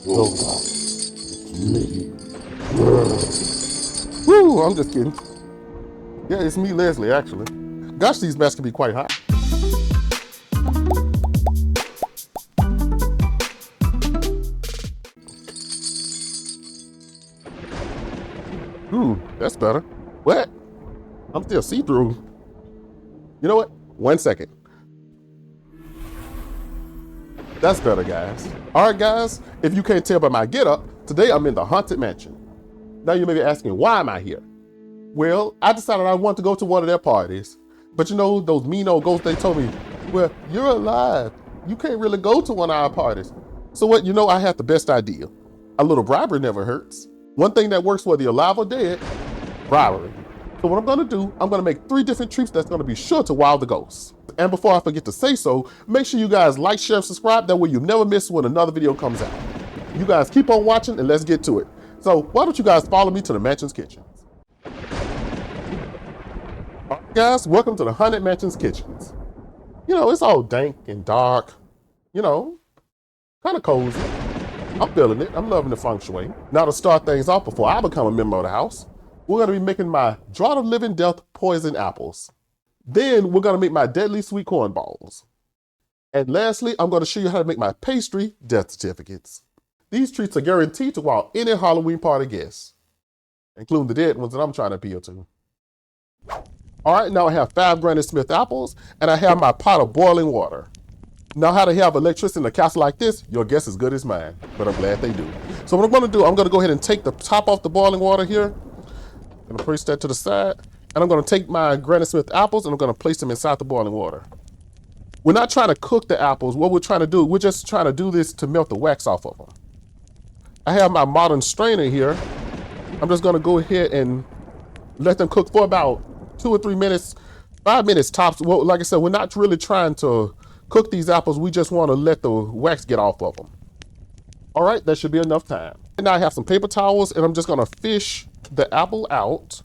Oh God, it's me. Woo, I'm just kidding. Yeah, it's me, Leslie, actually. Gosh, these mats can be quite hot. Ooh, that's better. What? I'm still see-through. You know what? 1 second. That's better, guys. All right, guys, if you can't tell by my getup, today I'm in the Haunted Mansion. Now you may be asking, why am I here? Well, I decided I want to go to one of their parties. But you know, those mean old ghosts, they told me, well, you're alive. You can't really go to one of our parties. So what, you know, I had the best idea. A little bribery never hurts. One thing that works whether you're alive or dead, bribery. So what I'm gonna do, I'm gonna make 3 different treats that's gonna be sure to wow the ghosts. And before I forget to say so, make sure you guys like, share, and subscribe. That way you never miss when another video comes out. You guys keep on watching and let's get to it. So why don't you guys follow me to the Mansion's Kitchens. All right, guys, welcome to the Haunted Mansion's Kitchens. You know, it's all dank and dark, you know, kind of cozy. I'm feeling it. I'm loving the feng shui. Now to start things off, before I become a member of the house, we're gonna be making my Draught of Living Death poison apples. Then we're gonna make my deadly sweet corn balls. And lastly, I'm gonna show you how to make my pastry death certificates. These treats are guaranteed to wow any Halloween party guest, including the dead ones that I'm trying to appeal to. All right, now I have 5 Granny Smith apples, and I have my pot of boiling water. Now how to have electricity in a castle like this, your guess is good as mine, but I'm glad they do. So what I'm gonna do, I'm gonna go ahead and take the top off the boiling water here. I'm gonna place that to the side, and I'm gonna take my Granny Smith apples and I'm gonna place them inside the boiling water. We're not trying to cook the apples. What we're trying to do, we're just trying to do this to melt the wax off of them. I have my modern strainer here. I'm just gonna go ahead and let them cook for about 2 or 3 minutes, 5 minutes tops. Well, like I said, we're not really trying to cook these apples. We just want to let the wax get off of them. All right, that should be enough time. And now I have some paper towels, and I'm just gonna fish the apple out.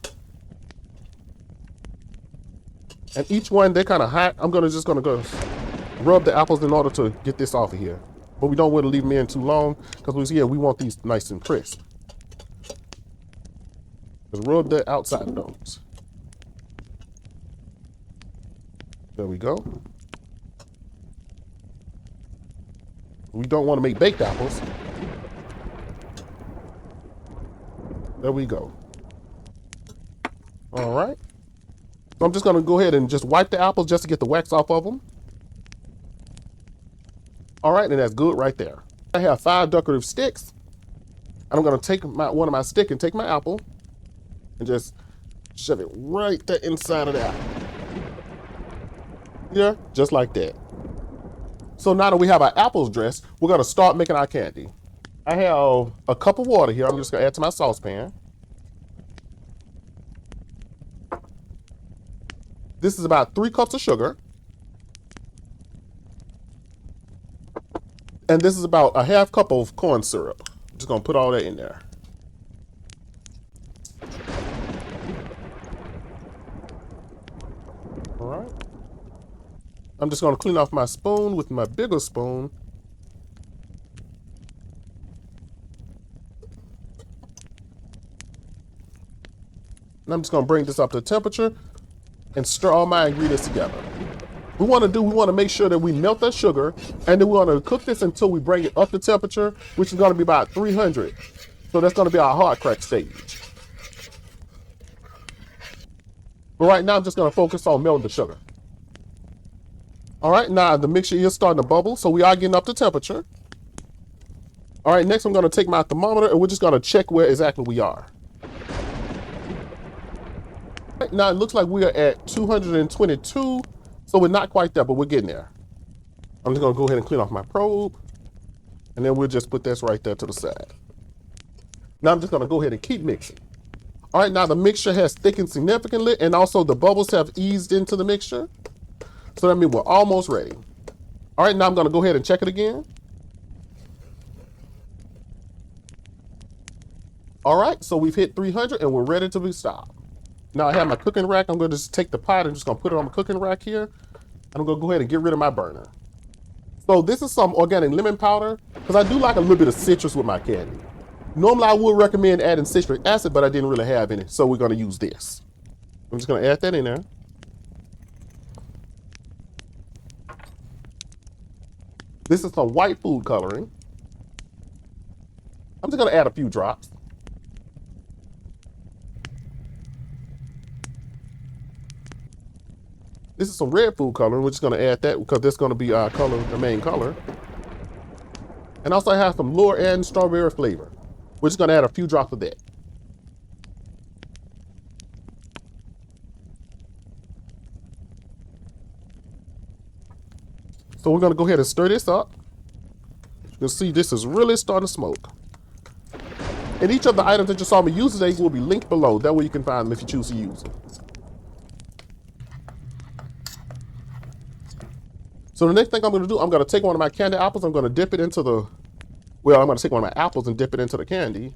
And each one, they're kind of hot. I'm just gonna go rub the apples in order to get this off of here. But we don't want to leave them in too long because we want these nice and crisp. Just rub the outside of those. There we go. We don't want to make baked apples. There we go. All right. So I'm just going to go ahead and just wipe the apples just to get the wax off of them. All right, and that's good right there. I have 5 decorative sticks. And I'm going to take one of my stick and take my apple and just shove it right there inside of the apple. Yeah, just like that. So now that we have our apples dressed, we're gonna start making our candy. I have a cup of water here. I'm just gonna add to my saucepan. This is about 3 cups of sugar. And this is about a half cup of corn syrup. I'm just gonna put all that in there. All right. I'm just gonna clean off my spoon with my bigger spoon. And I'm just gonna bring this up to temperature and stir all my ingredients together. We wanna make sure that we melt that sugar, and then we wanna cook this until we bring it up to temperature, which is gonna be about 300. So that's gonna be our hard crack stage. But right now I'm just gonna focus on melting the sugar. All right, now the mixture is starting to bubble, so we are getting up to temperature. All right, next I'm gonna take my thermometer and we're just gonna check where exactly we are. Right, now it looks like we are at 222, so we're not quite there, but we're getting there. I'm just gonna go ahead and clean off my probe, and then we'll just put this right there to the side. Now I'm just gonna go ahead and keep mixing. All right, now the mixture has thickened significantly, and also the bubbles have eased into the mixture. So that means we're almost ready. All right, now I'm gonna go ahead and check it again. All right, so we've hit 300 and we're ready to be stopped. Now I have my cooking rack. I'm gonna just take the pot and just gonna put it on the cooking rack here. And I'm gonna go ahead and get rid of my burner. So So this is some organic lemon powder because I do like a little bit of citrus with my candy. Normally I would recommend adding citric acid, but I didn't really have any, so we're gonna use this. I'm just gonna add that in there. This is some white food coloring. I'm just gonna add a few drops. This is some red food coloring. We're just gonna add that because that's gonna be our color, the main color. And also I have some lure and strawberry flavor. We're just gonna add a few drops of that. So we're gonna go ahead and stir this up. You can see this is really starting to smoke. And each of the items that you saw me use today will be linked below. That way you can find them if you choose to use them. So the next thing I'm gonna do, I'm gonna take one of my candy apples, I'm gonna dip it into the, well, I'm gonna take one of my apples and dip it into the candy.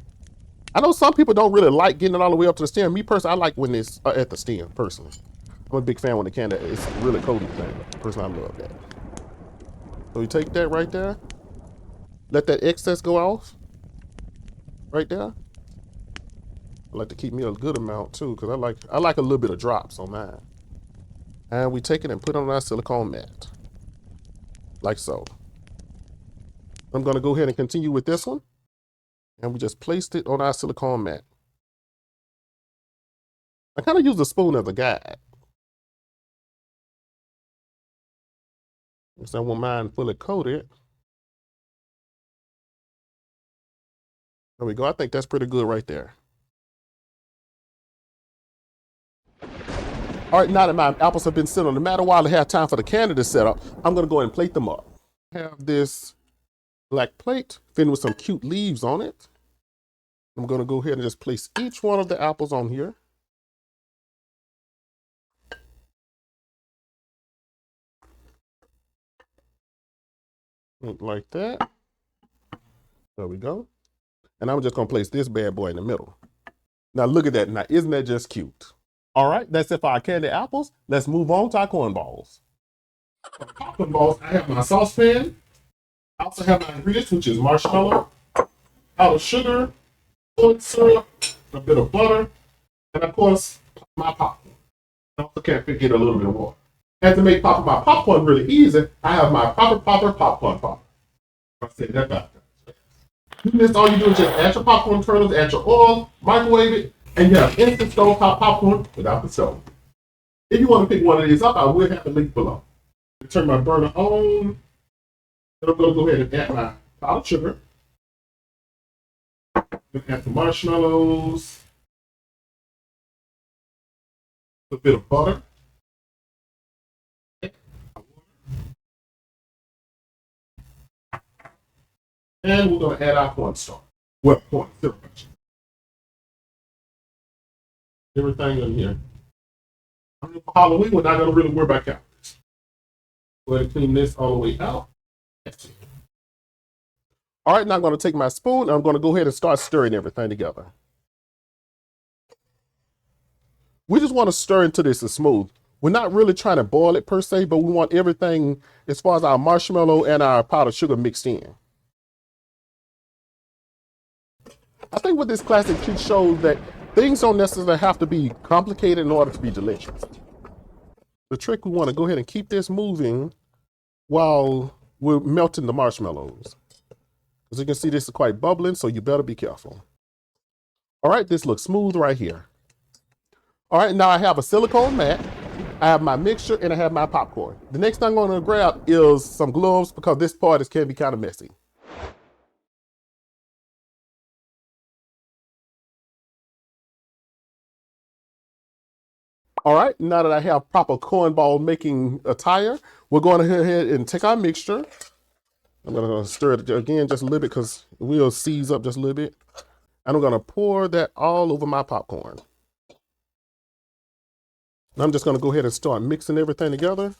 I know some people don't really like getting it all the way up to the stem. Me personally, I like when it's at the stem, personally. I'm a big fan when the candy is really coated thing. Personally, I love that. So you take that right there. Let that excess go off. Right there. I like to keep me a good amount too, because I like a little bit of drops on mine. And we take it and put it on our silicone mat. Like so. I'm gonna go ahead and continue with this one. And we just placed it on our silicone mat. I kind of use the spoon as a guide. Because I want mine fully coated. There we go. I think that's pretty good right there. All right, now that my apples have been sitting on the mat a while to have time for the candy to set up, I'm gonna go ahead and plate them up. I have this black plate filled with some cute leaves on it. I'm gonna go ahead and just place each one of the apples on here. Like that. There we go. And I'm just gonna place this bad boy in the middle. Now look at that. Now isn't that just cute? All right, that's it for our candy apples. Let's move on to our corn balls. For popcorn balls, I have my saucepan. I also have my ingredients, which is marshmallow, powdered sugar, corn syrup, a bit of butter, and of course, my popcorn. I also can't forget a little bit of water. And to make my popcorn really easy, I have my popper popcorn popper. I said that back. This all you do is just add your popcorn kernels, add your oil, microwave it, and you have instant stove top popcorn without the stove. If you want to pick one of these up, I will have the link below. Turn my burner on. And I'm going to go ahead and add my powdered sugar. Add some marshmallows. A bit of butter. And we're going to add our cornstarch. Well, corn syrup. Everything in here. For Halloween, we're not going to really worry about calories. Go ahead and clean this all the way out. All right, now I'm going to take my spoon and I'm going to go ahead and start stirring everything together. We just want to stir until this is smooth. We're not really trying to boil it per se, but we want everything as far as our marshmallow and our powdered sugar mixed in. I think what this classic treat shows that things don't necessarily have to be complicated in order to be delicious. The trick, we want to go ahead and keep this moving while we're melting the marshmallows. As you can see, this is quite bubbling, so you better be careful. All right, this looks smooth right here. All right, now I have a silicone mat, I have my mixture, and I have my popcorn. The next thing I'm going to grab is some gloves because this part can be kind of messy. All right, now that I have proper cornball making attire, we're going to go ahead and take our mixture. I'm going to stir it again just a little bit because it will seize up just a little bit. And I'm going to pour that all over my popcorn. And I'm just going to go ahead and start mixing everything together.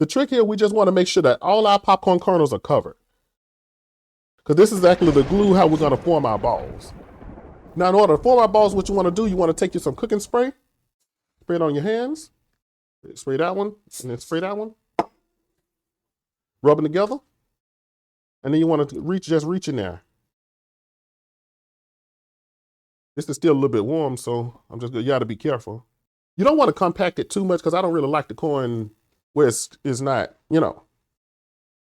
The trick here, we just want to make sure that all our popcorn kernels are covered. Because this is actually the glue how we're going to form our balls. Now, in order to form our balls, what you want to do, you want to take you some cooking spray, spray it on your hands, spray that one, and then spray that one. rub them together. And then you want to just reach in there. This is still a little bit warm, so you got to be careful. You don't want to compact it too much because I don't really like the corn where it's not, I don't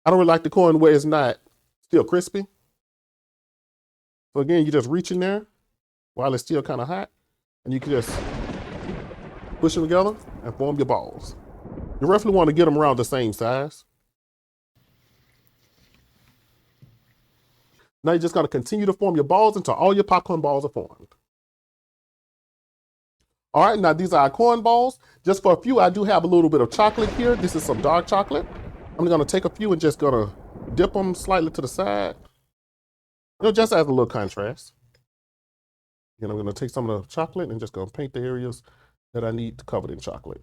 really like the corn where it's not still crispy. So again, you just reach in there while it's still kind of hot, and you can just push them together and form your balls. You roughly want to get them around the same size. Now you're just going to continue to form your balls until all your popcorn balls are formed. All right, now these are our corn balls. Just for a few, I do have a little bit of chocolate here. This is some dark chocolate. I'm going to take a few and just going to dip them slightly to the side. Just as a little contrast. And I'm going to take some of the chocolate and just going to paint the areas that I need to cover in chocolate.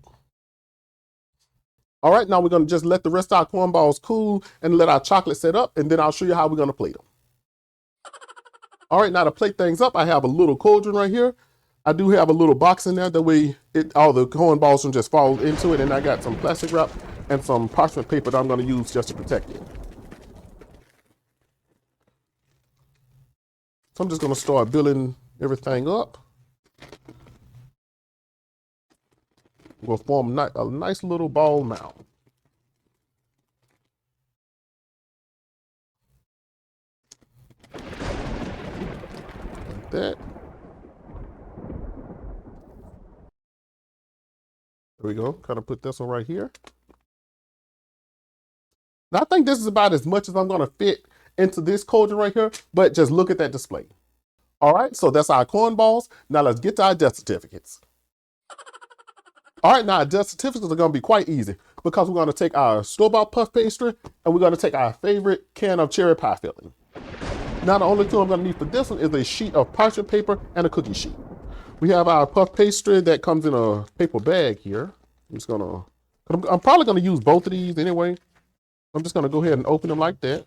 All right, now we're going to just let the rest of our corn balls cool and let our chocolate set up, and then I'll show you how we're going to plate them. All right, now to plate things up, I have a little cauldron right here. I do have a little box in there, that way all the corn balls can just fall into it, and I got some plastic wrap and some parchment paper that I'm going to use just to protect it. So I'm just going to start building everything up. We'll form a nice little ball mound. Like that. There we go. Kind of put this one right here. Now I think this is about as much as I'm going to fit into this cauldron right here, but just look at that display. All right, so that's our corn balls. Now let's get to our death certificates. All right, now our death certificates are going to be quite easy because we're going to take our store-bought puff pastry and we're going to take our favorite can of cherry pie filling. Now the only tool I'm going to need for this one is a sheet of parchment paper and a cookie sheet. We have our puff pastry that comes in a paper bag here. I'm probably going to use both of these anyway. I'm just going to go ahead and open them like that.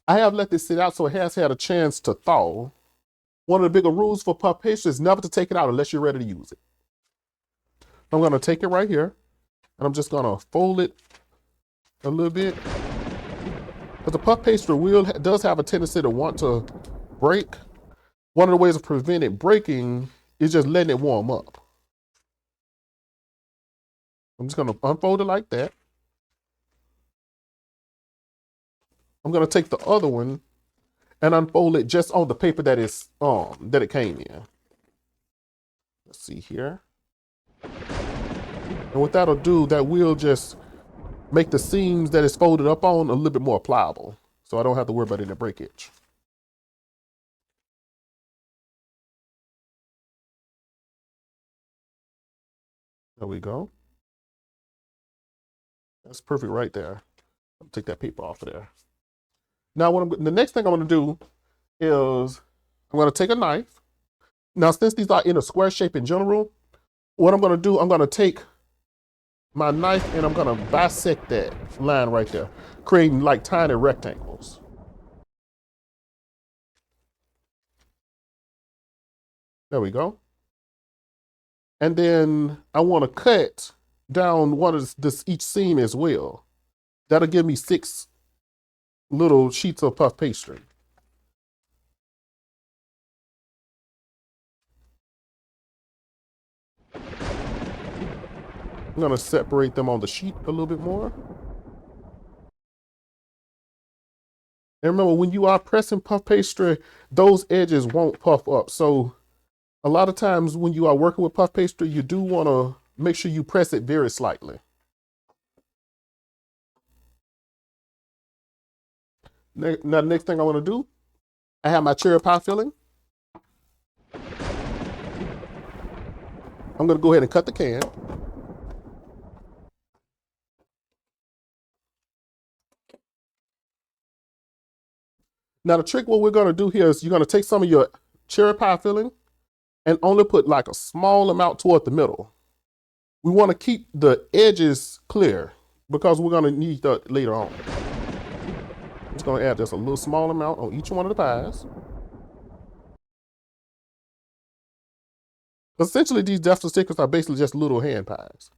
I have let this sit out so it has had a chance to thaw. One of the bigger rules for puff pastry is never to take it out unless you're ready to use it. I'm going to take it right here and I'm just going to fold it a little bit. Because the puff pastry does have a tendency to want to break. One of the ways to prevent it breaking is just letting it warm up. I'm just going to unfold it like that. I'm going to take the other one and unfold it just on the paper that it came in. Let's see here. And what that'll do, that will just make the seams that it's folded up on a little bit more pliable. So I don't have to worry about any breakage. There we go. That's perfect right there. I'll take that paper off of there. Now, the next thing I'm going to do is I'm going to take a knife. Now, since these are in a square shape in general, what I'm going to do, I'm going to take my knife and I'm going to bisect that line right there, creating like tiny rectangles. There we go. And then I want to cut down each seam as well. That'll give me 6 little sheets of puff pastry. I'm going to separate them on the sheet a little bit more. And remember, when you are pressing puff pastry, those edges won't puff up. So a lot of times when you are working with puff pastry, you do want to make sure you press it very slightly. Now, the next thing I want to do, I have my cherry pie filling. I'm going to go ahead and cut the can. Now the trick, what we're going to do here is you're going to take some of your cherry pie filling and only put like a small amount toward the middle. We want to keep the edges clear because we're going to need that later on. I'm just going to add just a little small amount on each one of the pies. Essentially, these death stickers are basically just little hand pies.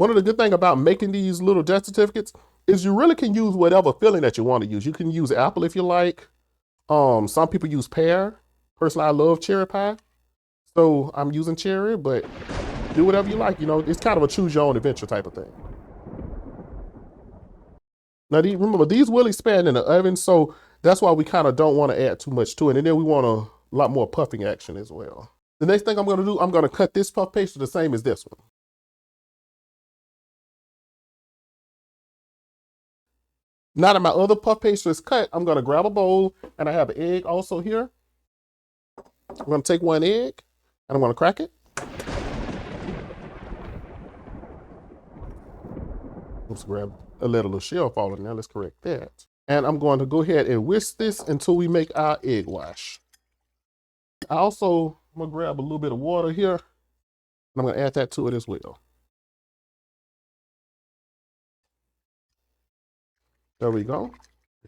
One of the good things about making these little death certificates is you really can use whatever filling that you want to use. You can use apple if you like. Some people use pear. Personally, I love cherry pie. So I'm using cherry, but do whatever you like. You know, it's kind of a choose your own adventure type of thing. Now, remember, these will expand in the oven, so that's why we kind of don't want to add too much to it. And then we want a lot more puffing action as well. The next thing I'm going to do, I'm going to cut this puff pastry the same as this one. Now that my other puff pastry is cut, I'm going to grab a bowl, and I have an egg also here. I'm going to take one egg, and I'm going to crack it. Let's let a little shell fall in there. Let's correct that. And I'm going to go ahead and whisk this until we make our egg wash. I'm going to grab a little bit of water here, and I'm going to add that to it as well. There we go.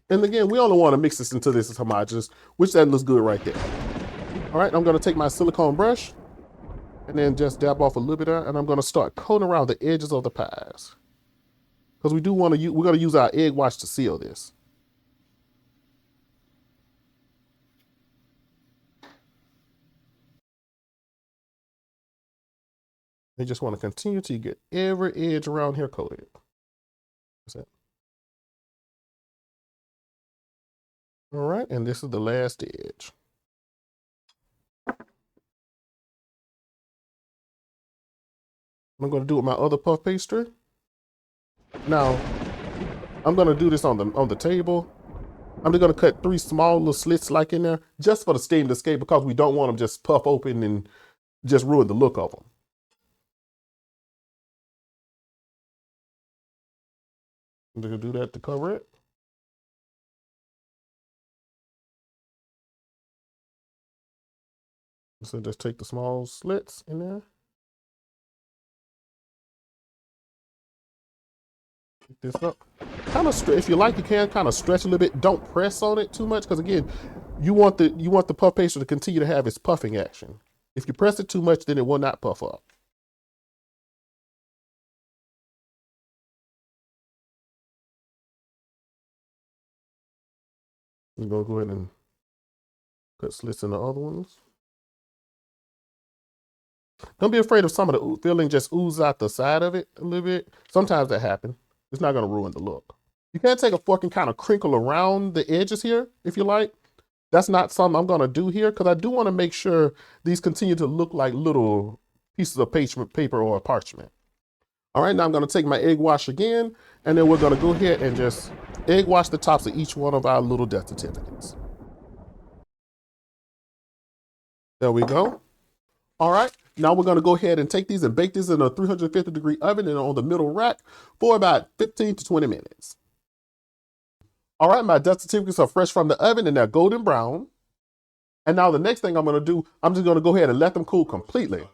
And again, we only want to mix this until this is homogeneous, which that looks good right there. All right, I'm going to take my silicone brush and then just dab off a little bit there, and I'm going to start coating around the edges of the pies. Because we do want to we're going to use our egg wash to seal this. You just want to continue to get every edge around here coated. That's it. All right, and this is the last edge. I'm going to do it with my other puff pastry. Now, I'm going to do this on the table. I'm just going to cut 3 small little slits like in there, just for the steam to escape, because we don't want them just puff open and just ruin the look of them. I'm going to do that to cover it. So just take the small slits in there. Pick this up. Kind of if you like, you can kind of stretch a little bit. Don't press on it too much, because again, you want the puff pastry to continue to have its puffing action. If you press it too much, then it will not puff up. I'm gonna go ahead and cut slits in the other ones. Don't be afraid of some of the filling just ooze out the side of it a little bit. Sometimes that happens. It's not going to ruin the look. You can take a fork and kind of crinkle around the edges here, if you like. That's not something I'm going to do here, because I do want to make sure these continue to look like little pieces of paper or parchment. All right, now I'm going to take my egg wash again, and then we're going to go ahead and just egg wash the tops of each one of our little death certificates. There we go. All right, now we're going to go ahead and take these and bake these in a 350-degree oven and on the middle rack for about 15 to 20 minutes. All right, my death certificates are fresh from the oven and they're golden brown. And now the next thing I'm going to do, I'm just going to go ahead and let them cool completely.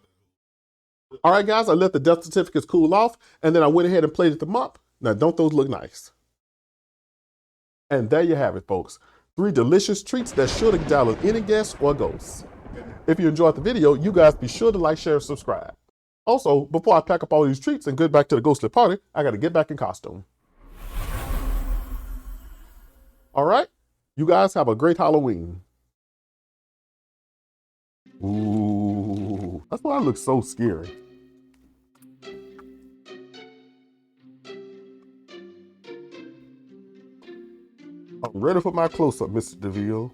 All right, guys, I let the death certificates cool off, and then I went ahead and plated them up. Now, don't those look nice? And there you have it, folks. 3 delicious treats that should excite any guest or ghost. If you enjoyed the video, you guys be sure to like, share, and subscribe. Also, before I pack up all these treats and get back to the ghostly party, I got to get back in costume. All right, you guys have a great Halloween. Ooh, that's why I look so scary. I'm ready for my close-up, Mr. DeVille.